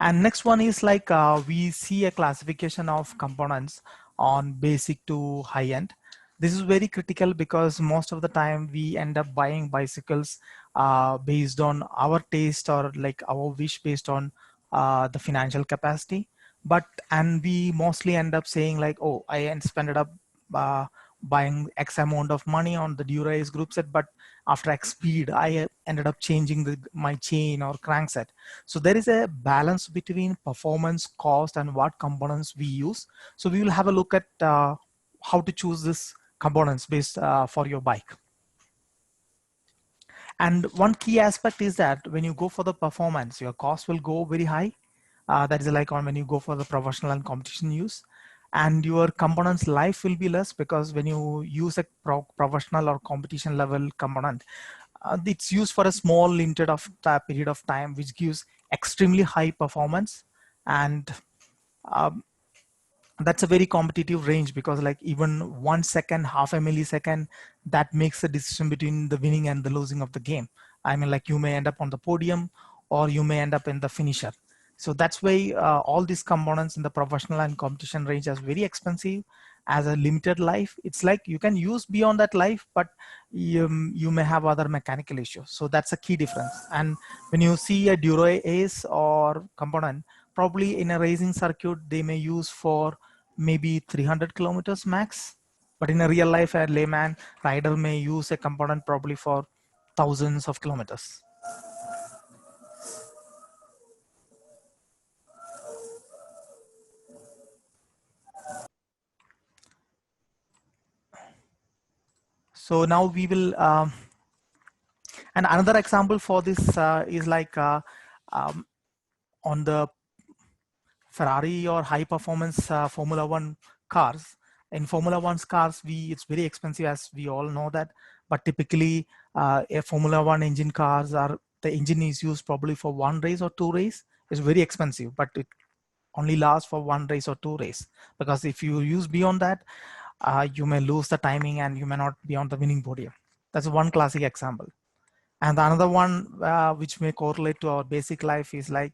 And next one is like we see a classification of components on basic to high end. This is very critical because most of the time we end up buying bicycles based on our taste or like our wish based on the financial capacity. And we mostly end up saying like, oh, I spent it up uh, buying X amount of money on the Dura-Ace group set, but after X speed, I ended up changing my chain or crankset. So there is a balance between performance, cost, and what components we use. So we will have a look at how to choose this components based for your bike. And one key aspect is that when you go for the performance, your cost will go very high. That is like on when you go for the professional and competition use. And your components life will be less because when you use a professional or competition level component, it's used for a small limited period of time, which gives extremely high performance. And um, that's a very competitive range because like even 1 second, half a millisecond, that makes the decision between the winning and the losing of the game. I mean, like you may end up on the podium or you may end up in the finisher. So that's why all these components in the professional and competition range is very expensive as a limited life. It's like you can use beyond that life, but you may have other mechanical issues. So that's a key difference. And when you see a Duro Ace or component, probably in a racing circuit, they may use for maybe 300 kilometers max. But in a real life, a layman rider may use a component probably for thousands of kilometers. So now we will, and another example for this is like on the Ferrari or high performance Formula One cars. In Formula One's cars, it's very expensive as we all know that. But typically, a Formula One engine cars are the engine is used probably for one race or two race. It's very expensive, but it only lasts for one race or two race. Because if you use beyond that, you may lose the timing and you may not be on the winning podium. That's one classic example. And another one which may correlate to our basic life is like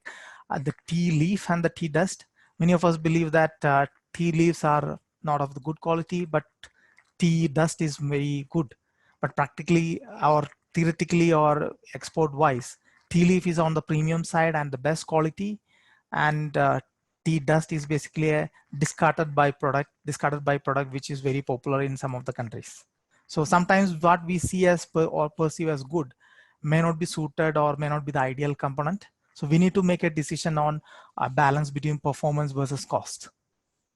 the tea leaf and the tea dust. Many of us believe that tea leaves are not of the good quality, but tea dust is very good. But practically or theoretically or export wise, tea leaf is on the premium side and the best quality. And tea dust is basically a discarded byproduct which is very popular in some of the countries. So sometimes what we see as or perceive as good may not be suited or may not be the ideal component. So we need to make a decision on a balance between performance versus cost.